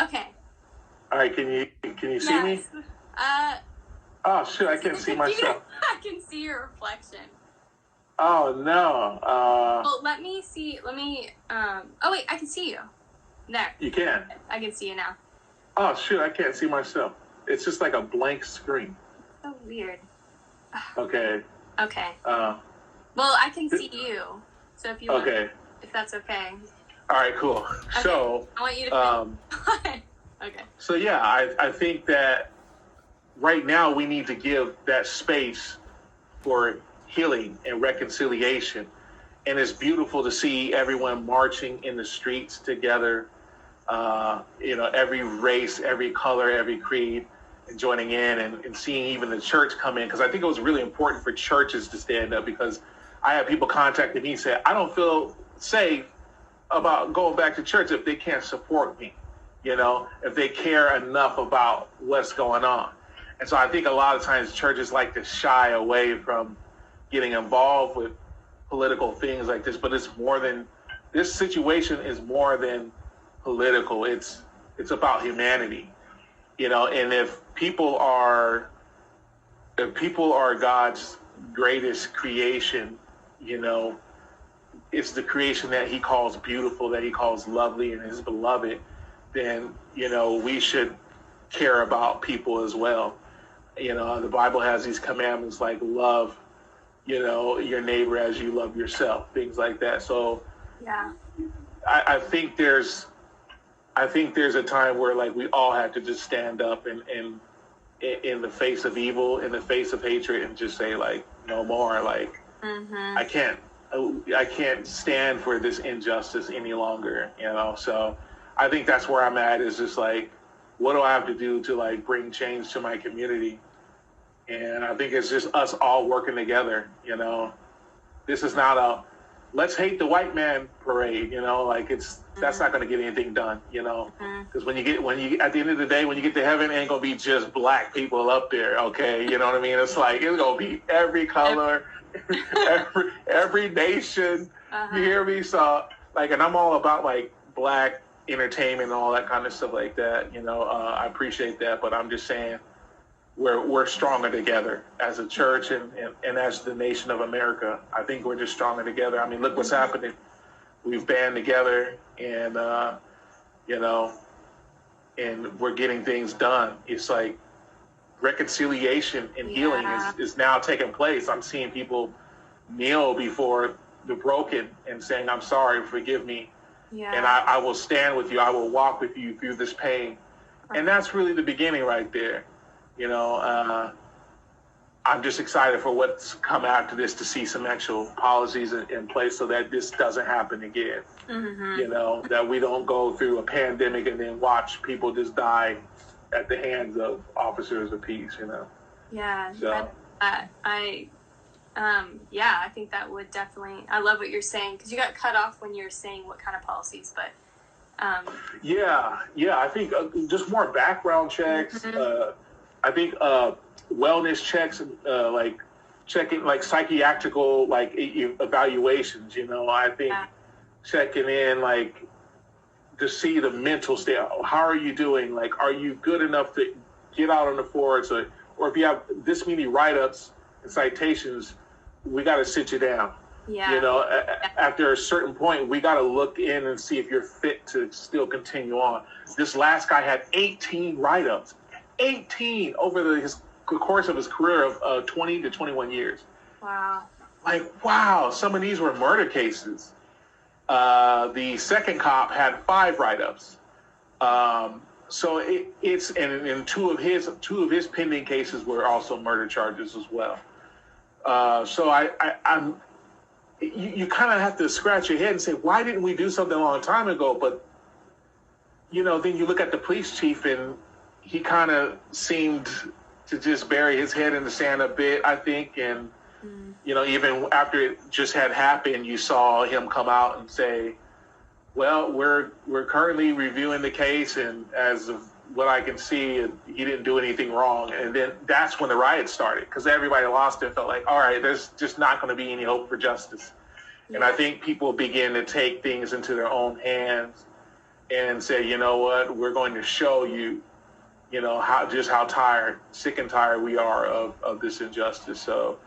Okay. All right, can you see me? Oh shoot, I can't see myself. I can see your reflection. Oh no. Well, let me see. Oh wait, I can see you. There. You can. I can see you now. Oh shoot, I can't see myself. It's just like a blank screen. So weird. Okay. Okay. Well, I can see you. So if you want, if that's okay. All right, cool. Okay. So I want you to. Okay. So yeah, I think that right now we need to give that space for healing and reconciliation. And it's beautiful to see everyone marching in the streets together. Every race, every color, every creed, and joining in and seeing even the church come in. Because I think it was really important for churches to stand up, because I have people contacting me and say, I don't feel safe about going back to church if they can't support me, if they care enough about what's going on. And so I think a lot of times churches like to shy away from getting involved with political things like this, but this situation is more than political. It's about humanity, and if people are God's greatest creation, it's the creation that he calls beautiful, that he calls lovely and his beloved, then, we should care about people as well. The Bible has these commandments like love, your neighbor as you love yourself, things like that. So yeah, I think there's a time where like we all have to just stand up and in the face of evil, in the face of hatred, and just say like, no more. Like, I can't stand for this injustice any longer, So I think that's where I'm at, is just like, what do I have to do to like bring change to my community? And I think it's just us all working together, This is not a let's hate the white man parade, that's not going to get anything done, because when you at the end of the day, when you get to heaven, it ain't going to be just black people up there, okay? You know what I mean? It's like, it's going to be every color, every nation. You hear me? So like, and I'm all about like black entertainment and all that kind of stuff like that. I appreciate that, but I'm just saying we're stronger together as a church and as the nation of America. I think we're just stronger together. I mean, look what's happening. We've band together and and we're getting things done. It's like reconciliation and healing is now taking place. I'm seeing people kneel before the broken and saying, I'm sorry, forgive me. Yeah. And I will stand with you. I will walk with you through this pain. And that's really the beginning right there. I'm just excited for what's come after this, to see some actual policies in place so that this doesn't happen again. That we don't go through a pandemic and then watch people just die at the hands of officers of peace, Yeah. So. I think that would definitely, I love what you're saying, because you got cut off when you were saying what kind of policies, but. I think just more background checks. I think wellness checks, like checking like psychiatrical like evaluations. I think checking in like to see the mental state. How are you doing? Like, are you good enough to get out on the force, or if you have this many write-ups and citations, we got to sit you down. Yeah. After a certain point, we got to look in and see if you're fit to still continue on. This last guy had 18 write-ups. 18 over the course of his career of 20 to 21 years. Wow. Like, wow, some of these were murder cases. The second cop had 5 write-ups. So it's and two of his pending cases were also murder charges as well. So I'm you kind of have to scratch your head and say, why didn't we do something a long time ago? But then you look at the police chief, and he kind of seemed to just bury his head in the sand a bit, I think. And, even after it just had happened, you saw him come out and say, well, we're currently reviewing the case, and as of what I can see, he didn't do anything wrong. And then that's when the riot started, because everybody lost it, felt like, all right, there's just not going to be any hope for justice. Yeah. And I think people begin to take things into their own hands and say, you know what, we're going to show you, how tired, sick and tired we are of this injustice. So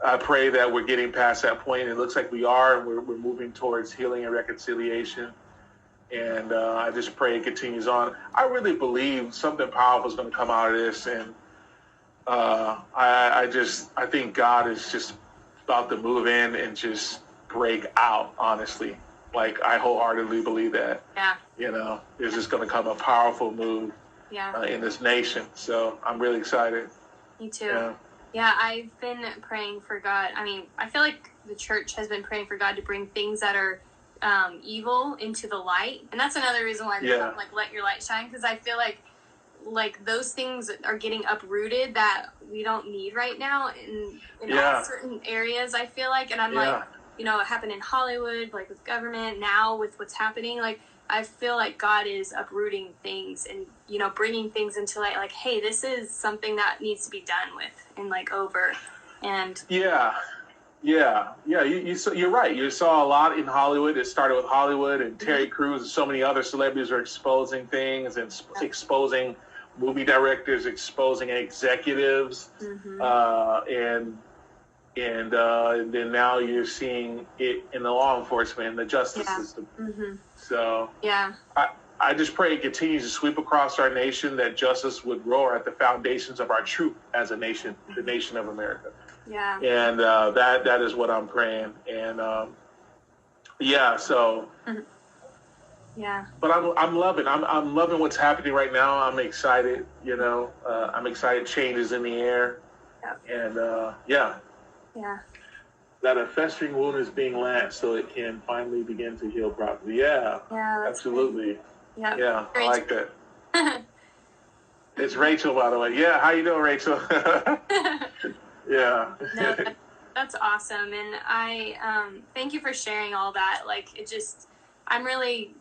I pray that we're getting past that point. It looks like we are, and we're moving towards healing and reconciliation. And I just pray it continues on. I really believe something powerful is going to come out of this. And I think God is just about to move in and just break out, honestly. Like, I wholeheartedly believe that. Yeah. There's just going to come a powerful move in this nation. So I'm really excited. Me too. Yeah, I've been praying for God. I mean, I feel like the church has been praying for God to bring things that are evil into the light. And that's another reason why they call, like, let your light shine. Because I feel like those things are getting uprooted that we don't need right now in all certain areas, I feel like. And I'm like, it happened in Hollywood, like with government, now with what's happening. Like, I feel like God is uprooting things and, bringing things into light. Like, hey, this is something that needs to be done with and, like, over. And you're right. You saw a lot in Hollywood. It started with Hollywood, and Terry Crews and so many other celebrities are exposing things and exposing movie directors, exposing executives, and then now you're seeing it in the law enforcement and the justice system. So I just pray it continues to sweep across our nation, that justice would roar at the foundations of our truth as a nation, the nation of America. Yeah. And that is what I'm praying. And But I'm loving what's happening right now. I'm excited. I'm excited. Change is in the air. And that a festering wound is being lanced so it can finally begin to heal properly. Yeah, absolutely. Great. Yeah, I like that. It's Rachel, by the way. Yeah, how you doing, Rachel? Yeah. No, that's awesome. And I thank you for sharing all that. Like, I'm really,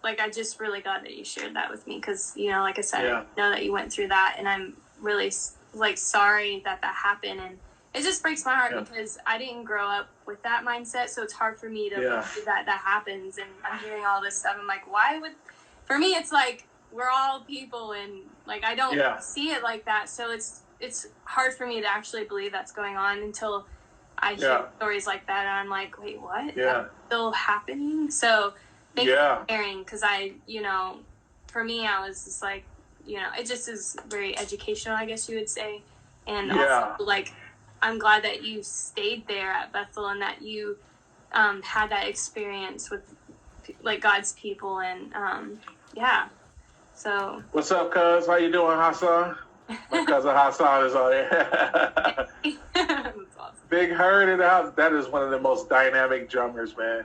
like, I just really glad that you shared that with me because, like I said, I know that you went through that, and I'm really, like, sorry that happened. And it just breaks my heart because I didn't grow up with that mindset, so it's hard for me to believe that happens. And I'm hearing all this stuff. I'm like, for me, it's like, we're all people, and, like, I don't see it like that. So it's hard for me to actually believe that's going on until I hear stories like that, and I'm like, wait, what? That's still happening? So thank you for sharing, because for me, I was just like, it just is very educational, I guess you would say. And also, like, I'm glad that you stayed there at Bethel and that you had that experience with, like, God's people. And so what's up, cuz? How you doing, Hassan? My cousin Hassan is on there. That's awesome. Big Herd in the house. That is one of the most dynamic drummers, man.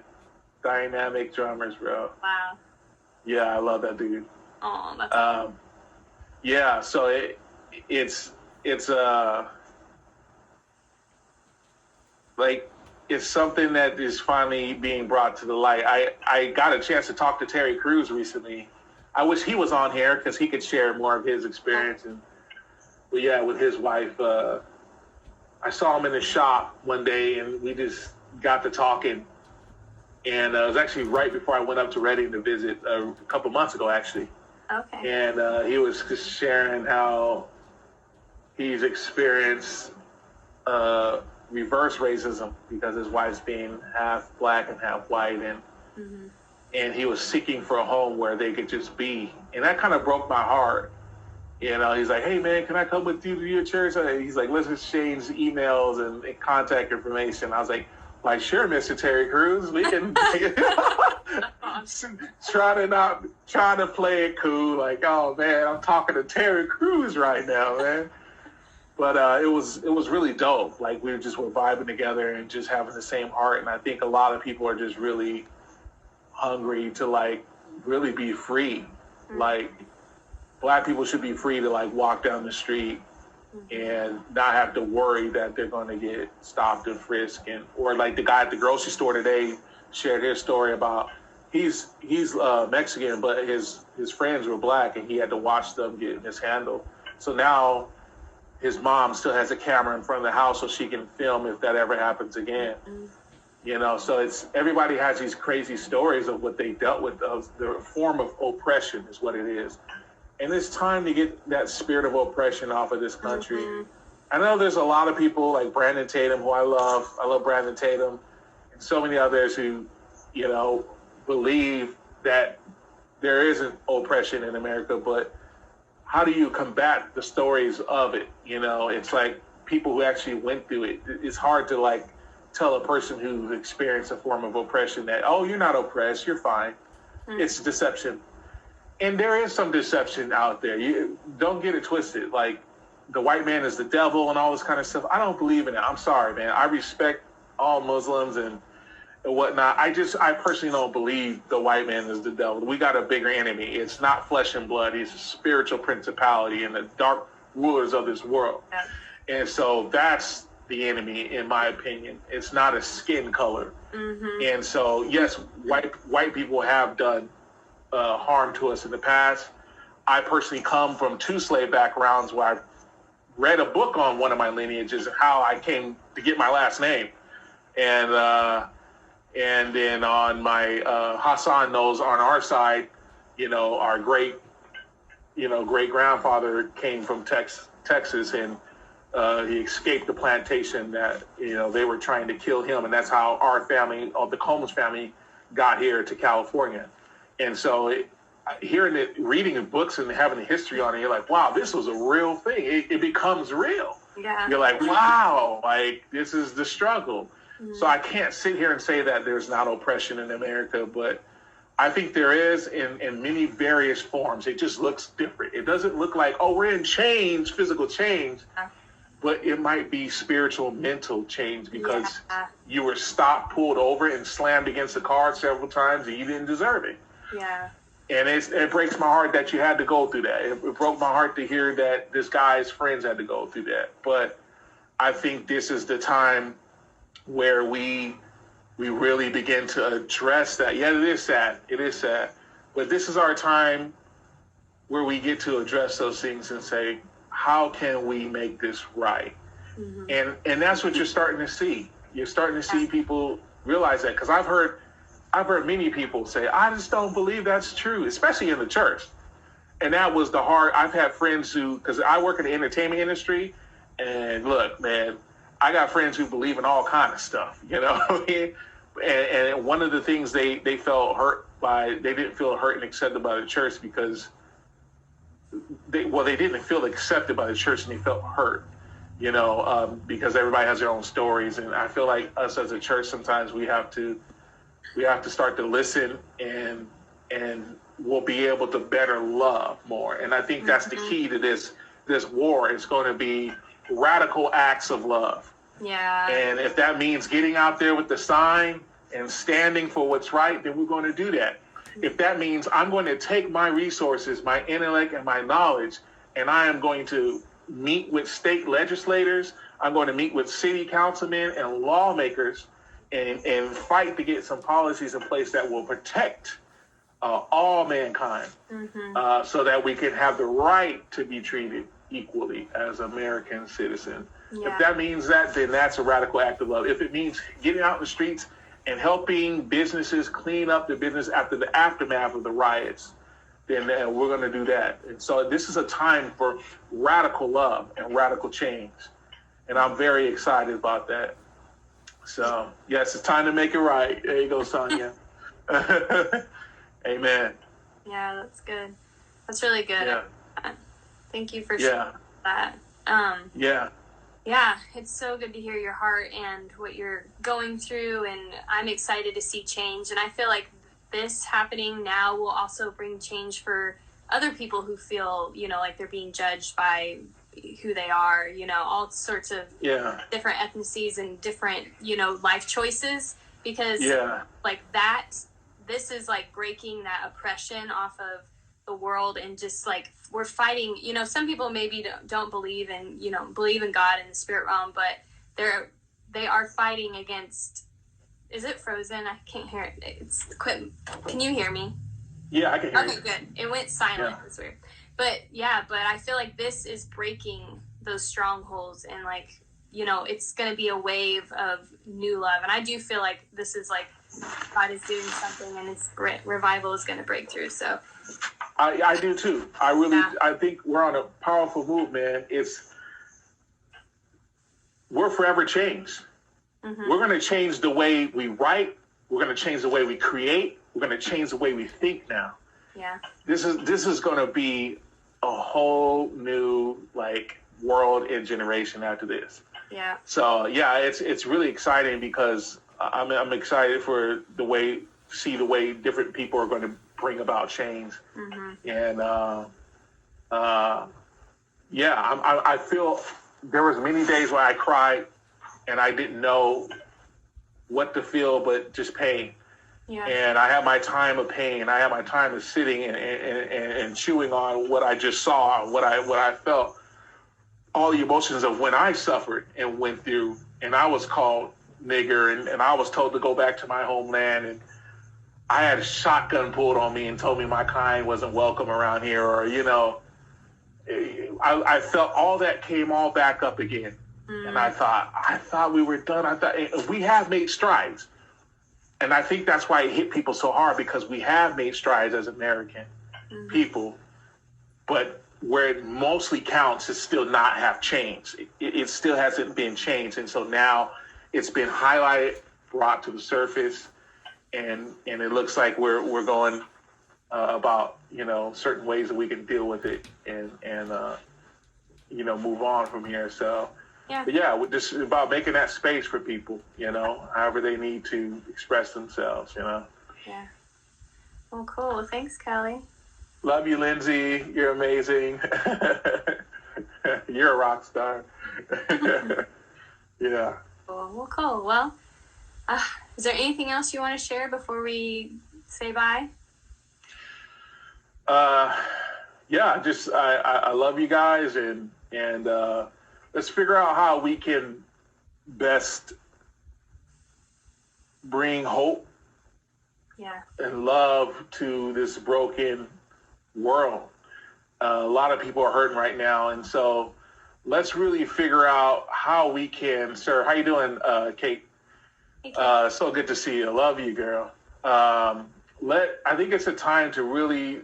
Dynamic drummers, bro. Wow. Yeah, I love that dude. Oh, that's awesome. Yeah, so it's like, it's something that is finally being brought to the light. I got a chance to talk to Terry Crews recently. I wish he was on here because he could share more of his experience. But with his wife, I saw him in the shop one day, and we just got to talking. And it was actually right before I went up to Reading to visit a couple months ago, actually. Okay. And he was just sharing how he's experienced reverse racism because his wife's being half black and half white, and he was seeking for a home where they could just be. And that kind of broke my heart. He's like, hey, man, can I come with you to your church? He's like, let's exchange emails and contact information. I was like, sure, Mr. Terry Crews, we can trying to play it cool. Like, oh, man, I'm talking to Terry Crews right now, man. But it was really dope. Like, we were vibing together and just having the same heart. And I think a lot of people are just really hungry to, like, really be free. Like, Black people should be free to, like, walk down the street and not have to worry that they're going to get stopped and frisked. Or like the guy at the grocery store today shared his story about he's Mexican, but his friends were Black, and he had to watch them get mishandled. So now his mom still has a camera in front of the house so she can film if that ever happens again. You know, so it's everybody has these crazy stories of what they dealt with. Of the form of oppression is what it is, and it's time to get that spirit of oppression off of this country. Mm-hmm. I know there's a lot of people like Brandon Tatum, who I love. I love Brandon Tatum, and so many others who, you know, believe that there isn't oppression in America. But how do you combat the stories of it? You know, it's like people who actually went through it. It's hard to like tell a person who's experienced a form of oppression that, oh, you're not oppressed, you're fine. Mm-hmm. It's deception. And there is some deception out there. You don't get it twisted. Like, the white man is the devil and all this kind of stuff. I don't believe in it. I'm sorry, man. I respect all Muslims and whatnot. I personally don't believe the white man is the devil. We got a bigger enemy. It's not flesh and blood. It's a spiritual principality and the dark rulers of this world. Yeah. And so that's the enemy, in my opinion. It's not a skin color. Mm-hmm. And so, yes, white people have done harm to us in the past. I personally come from 2 slave backgrounds where I've read a book on one of my lineages and how I came to get my last name. And then on my Hassan knows on our side, you know, our great grandfather came from Texas, and he escaped the plantation that, you know, they were trying to kill him. And that's how our family, the Combs family, got here to California. And so hearing it, reading the books and having the history on it, you're like, wow, this was a real thing. It becomes real. Yeah. You're like, wow, like, this is the struggle. Mm-hmm. So I can't sit here and say that there's not oppression in America, but I think there is in many various forms. It just looks different. It doesn't look like, oh, we're in change, physical change, but it might be spiritual, mental change because you were stopped, pulled over, and slammed against the car several times and you didn't deserve it. Yeah. And it breaks my heart that you had to go through that. It broke my heart to hear that this guy's friends had to go through that. But I think this is the time where we really begin to address that. Yeah, it is sad. It is sad. But this is our time where we get to address those things and say, how can we make this right? Mm-hmm. And that's what you're starting to see. You're starting to see people realize that. Because I've heard many people say, I just don't believe that's true, especially in the church. And that was the hard. I've had friends who, because I work in the entertainment industry, and look, man, I got friends who believe in all kind of stuff, you know. and one of the things they felt hurt by, they didn't feel hurt and accepted by the church because they didn't feel accepted by the church and they felt hurt, you know, because everybody has their own stories. And I feel like us as a church, sometimes we have to start to listen, and we'll be able to better love more. And I think that's the key to this war. It's going to be radical acts of love. Yeah. And if that means getting out there with the sign and standing for what's right, then we're going to do that. If that means I'm going to take my resources, my intellect, and my knowledge, and I am going to meet with state legislators, I'm going to meet with city councilmen and lawmakers and fight to get some policies in place that will protect all mankind, so that we can have the right to be treated equally as American citizens. Yeah. If that means that, then that's a radical act of love. If it means getting out in the streets and helping businesses clean up the business after the aftermath of the riots, then we're going to do that. And so this is a time for radical love and radical change. And I'm very excited about that. So, yes, it's time to make it right. There you go, Sonia. Amen. Yeah, that's good. That's really good. Yeah. Thank you for sharing that. Yeah, it's so good to hear your heart and what you're going through, and I'm excited to see change. And I feel like this happening now will also bring change for other people who feel, you know, like they're being judged by who they are, you know, all sorts of different ethnicities and different, you know, life choices, because like that, this is like breaking that oppression off of the world, and just like we're fighting, you know, some people maybe don't believe in, you know, believe in God in the spirit realm, but they are fighting against, is it frozen? I can't hear it. It's quit. Can you hear me? Yeah, I can hear you. Okay, good. It went silent. It's weird. But I feel like this is breaking those strongholds and like it's going to be a wave of new love. And I do feel like this is like God is doing something, and it's revival is going to break through. So I do too. I think we're on a powerful move, man. We're forever changed. Mm-hmm. We're going to change the way we write. We're going to change the way we create. We're going to change the way we think now. Yeah. This is going to be a whole new world and generation after this. Yeah. So yeah, it's really exciting because I'm excited for the way different people are going to bring about change. Mm-hmm. And I feel there was many days where I cried and I didn't know what to feel but just pain. Yeah. And I had my time of pain. I had my time of sitting and chewing on what I just saw, what I felt, all the emotions of when I suffered and went through, and I was called nigger, and I was told to go back to my homeland, and I had a shotgun pulled on me and told me my kind wasn't welcome around here, or I felt all that came all back up again. Mm. And I thought we were done. I thought we have made strides. And I think that's why it hit people so hard, because we have made strides as American people, but where it mostly counts is still not have changed. It still hasn't been changed. And so now it's been highlighted, brought to the surface, and it looks like we're going about, certain ways that we can deal with it and move on from here. So, yeah. But yeah, this is about making that space for people, however they need to express themselves, Yeah. Well, cool. Thanks, Kelly. Love you, Lindsay. You're amazing. You're a rock star. Yeah. Well, cool. Well, is there anything else you want to share before we say bye? Yeah, just I love you guys, and let's figure out how we can best bring hope and love to this broken world. A lot of people are hurting right now, and so let's really figure out how we can. Sir, how you doing, Kate? Hey, Kate. So good to see you. Love you, girl. I think it's a time to really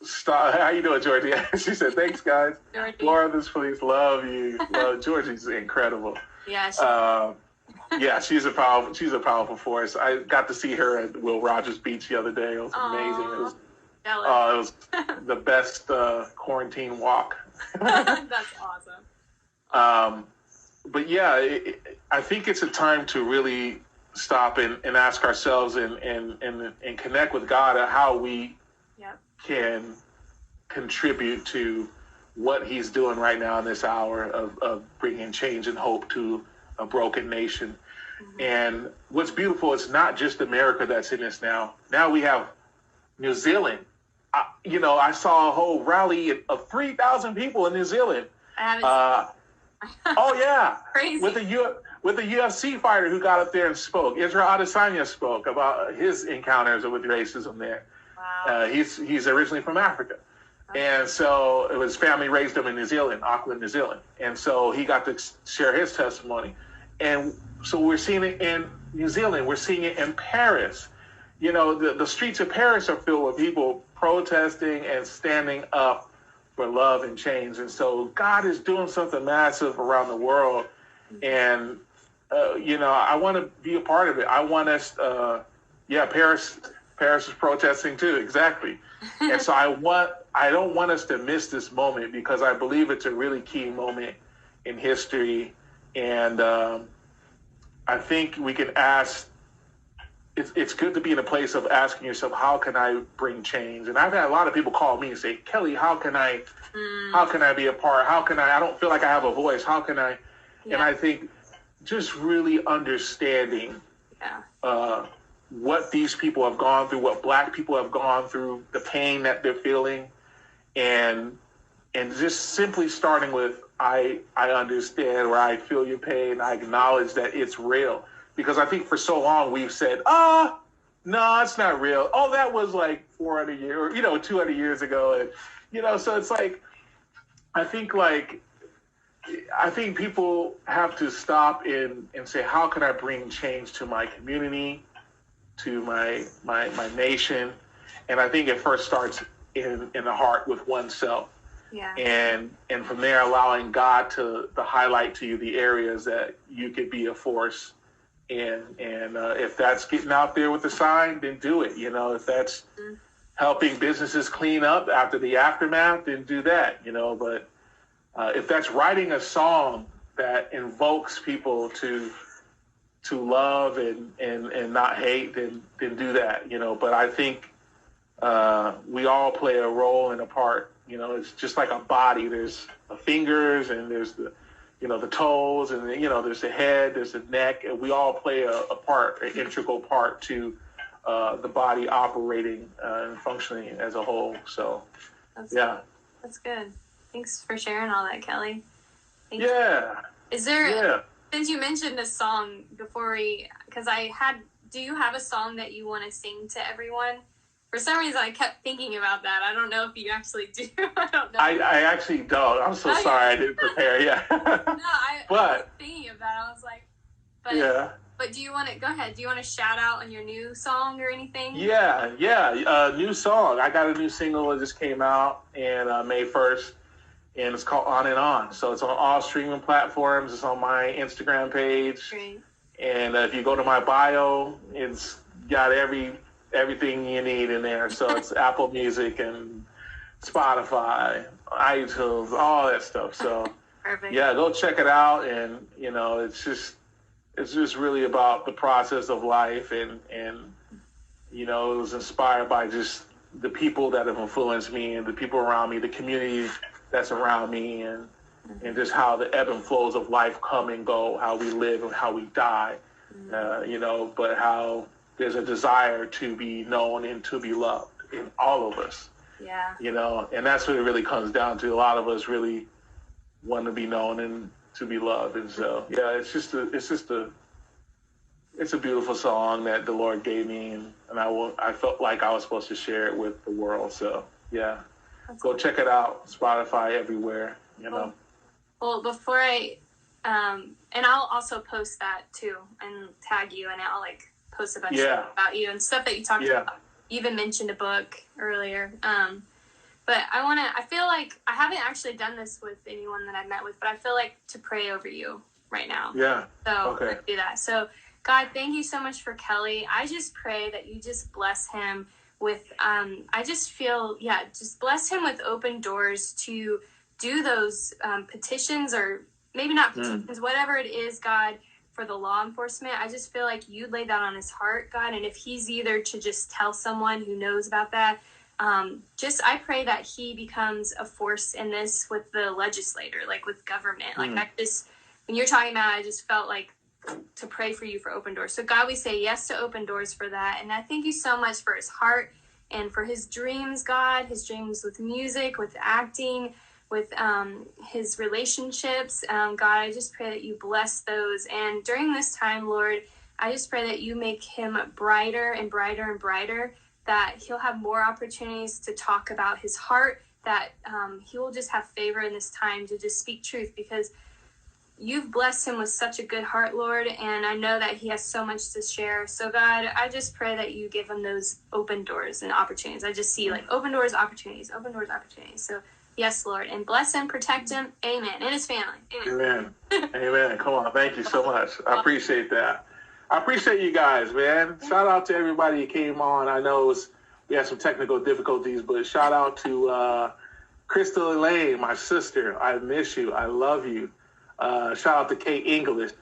stop. How you doing, Georgie? She said, "Thanks, guys." Laura, this police, love you. Georgie's incredible. Yeah. Yeah, she's a powerful force. I got to see her at Will Rogers Beach the other day. It was amazing. It was the best quarantine walk. That's awesome. But yeah, I think it's a time to really stop and ask ourselves and connect with God at how we can contribute to what He's doing right now in this hour of bringing change and hope to a broken nation. Mm-hmm. And what's beautiful, it's not just America that's in this now. Now we have New Zealand. I saw a whole rally of 3,000 people in New Zealand. Oh yeah, crazy. With the UFC fighter who got up there and spoke. Israel Adesanya spoke about his encounters with racism there. Wow. He's originally from Africa. And so his family raised him in New Zealand, Auckland, New Zealand. And so he got to share his testimony. And so we're seeing it in New Zealand. We're seeing it in Paris. The streets of Paris are filled with people protesting and standing up for love and change. And so God is doing something massive around the world. And, I want to be a part of it. I want us, Paris is protesting too. Exactly. And so I don't want us to miss this moment, because I believe it's a really key moment in history. And I think we can ask, it's good to be in a place of asking yourself, how can I bring change? And I've had a lot of people call me and say, Kelly, how can I be a part? I don't feel like I have a voice. How can I? Yeah. And I think just really understanding what these people have gone through, what Black people have gone through, the pain that they're feeling, and just simply starting with, I understand, or I feel your pain. I acknowledge that it's real. Because I think for so long we've said, no, it's not real. Oh, that was like 400 years, or, 200 years ago. And, so it's like, I think people have to stop and say, how can I bring change to my community, to my nation? And I think it first starts in the heart with oneself. Yeah. And from there, allowing God to highlight to you the areas that you could be a force. And if that's getting out there with the sign, then do it. If that's helping businesses clean up after the aftermath, then do that. But if that's writing a song that invokes people to love and not hate, then do that. But I think we all play a role and a part. It's just like a body. There's the fingers and there's the toes, and there's the head, there's the neck, and we all play a part, an integral part to the body operating and functioning as a whole. So, that's good. Thanks for sharing all that, Kelly. Thank you. Is there, since you mentioned a song before do you have a song that you want to sing to everyone? For some reason, I kept thinking about that. I don't know if you actually do. I don't know. I actually don't. I'm so sorry I didn't prepare. Yeah. I was thinking of that. I was like, But do you want to go ahead? Do you want to shout out on your new song or anything? Yeah. New song. I got a new single that just came out and May 1st, and it's called On and On. So it's on all streaming platforms. It's on my Instagram page. Great. And if you go to my bio, it's got everything you need in there. So it's Apple Music and Spotify, iTunes, all that stuff. So perfect. Yeah, go check it out. And it's just really about the process of life, and it was inspired by just the people that have influenced me and the people around me, the community that's around me, and just how the ebb and flows of life come and go, how we live and how we die, but how there's a desire to be known and to be loved in all of us. Yeah. And that's what it really comes down to. A lot of us really want to be known and to be loved. And so, it's a beautiful song that the Lord gave me, and I felt like I was supposed to share it with the world. So, yeah. Go check it out. Spotify, everywhere, Well, before and I'll also post that too and tag you, and I'll post a bunch of stuff about you and stuff that you talked about. You even mentioned a book earlier. But I feel like I haven't actually done this with anyone that I've met with, but I feel like to pray over you right now. Yeah. So let's do that. So God, thank you so much for Kelly. I just pray that you just bless him with, I just feel, just bless him with open doors to do those petitions, or maybe not petitions, whatever it is, God, for the law enforcement. I just feel like you laid that on his heart, God. And if he's either to just tell someone who knows about that, I pray that he becomes a force in this with the legislator, with government. When you're talking about it, I just felt like to pray for you for open doors. So God, we say yes to open doors for that. And I thank you so much for his heart and for his dreams, God, his dreams with music, with acting, with his relationships. God, I just pray that you bless those. And during this time, Lord, I just pray that you make him brighter and brighter and brighter, that he'll have more opportunities to talk about his heart, that he will just have favor in this time to just speak truth, because you've blessed him with such a good heart, Lord, and I know that he has so much to share. So, God, I just pray that you give him those open doors and opportunities. I just see open doors, opportunities, open doors, opportunities. So, yes, Lord, and bless him, protect him, amen, and his family. Amen. Amen. Come on, thank you so much. I appreciate that. I appreciate you guys, man. Shout out to everybody who came on. I know we had some technical difficulties, but shout out to Crystal Elaine, my sister. I miss you. I love you. Shout out to Kate English,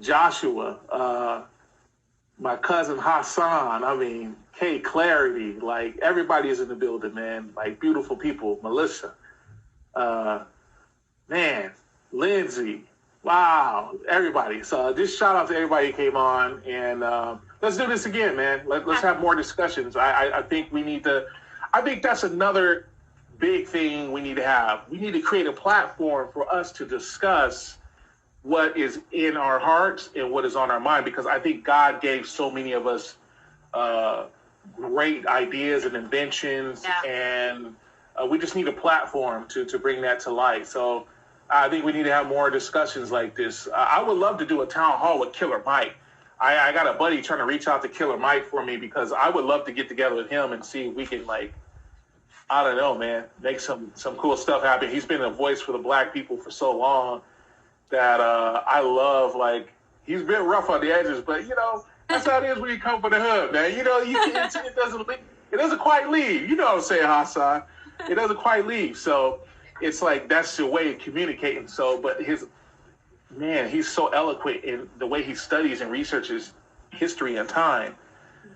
Joshua, my cousin Hassan. Kate Clarity. Everybody is in the building, man. Beautiful people. Melissa, Lindsay. Wow, everybody. So just shout out to everybody who came on, and let's do this again, man. Let's have more discussions. I think I think that's another big thing we need to have. We need to create a platform for us to discuss what is in our hearts and what is on our mind, because I think God gave so many of us great ideas and inventions and we just need a platform to bring that to light. So I think we need to have more discussions like this. I would love to do a town hall with Killer Mike. I got a buddy trying to reach out to Killer Mike for me because I would love to get together with him and see if we can, like, I don't know, man, make some cool stuff happen. He's been a voice for the Black people for so long that I love. Like, he's been rough on the edges, but you know that's how it is when you come from the hood, man. You know, it doesn't quite leave. You know what I'm saying, Hassan? It doesn't quite leave. So it's like that's your way of communicating. So, but he's so eloquent in the way he studies and researches history and time.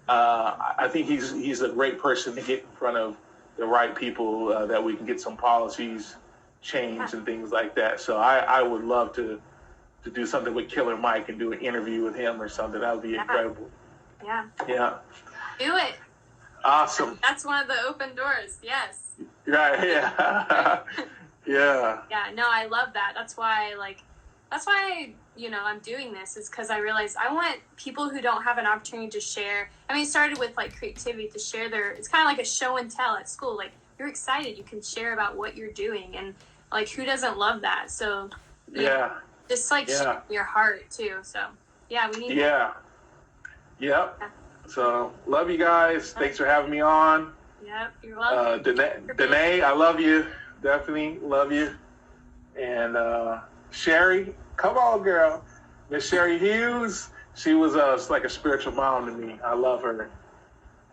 I think he's a great person to get in front of the right people that we can get some policies changed and things like that. So I would love to do something with Killer Mike and do an interview with him or something. That would be incredible. Yeah. Yeah. Do it. Awesome. That's one of the open doors. Yes. Right. Yeah. Yeah. Yeah. No, I love that. That's why I'm doing this is because I realize I want people who don't have an opportunity to share. I mean, it started with like creativity to share it's kind of like a show and tell at school. Like you're excited, you can share about what you're doing, and like who doesn't love that? So yeah, just like share your heart too. So yeah, we need. Yeah. Yep. Yeah. So love you guys. Thanks for having me on. Yep, you're welcome. Danae, I love you. Definitely love you. And Sherry, come on, girl. Miss Sherry Hughes, she was like a spiritual mom to me. I love her.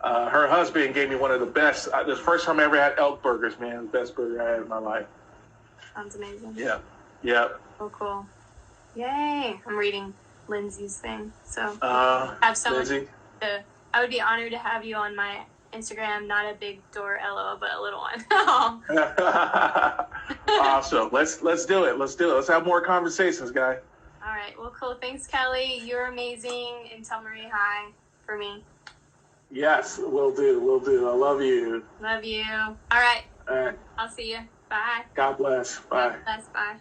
Her husband gave me one of the best. The first time I ever had elk burgers, man, the best burger I had in my life. Sounds amazing. Yeah. Yeah. Oh, cool. Yay. I'm reading Lindsay's thing. So have someone. Lindsay? I would be honored to have you on my Instagram, not a big door LO, but a little one. Awesome. Let's do it. Let's have more conversations, guy. All right. Well, cool. Thanks, Kelly. You're amazing. And tell Marie hi for me. Yes, will do. I love you. Love you. All right. All right. I'll see you. Bye. God bless. Bye. God bless. Bye.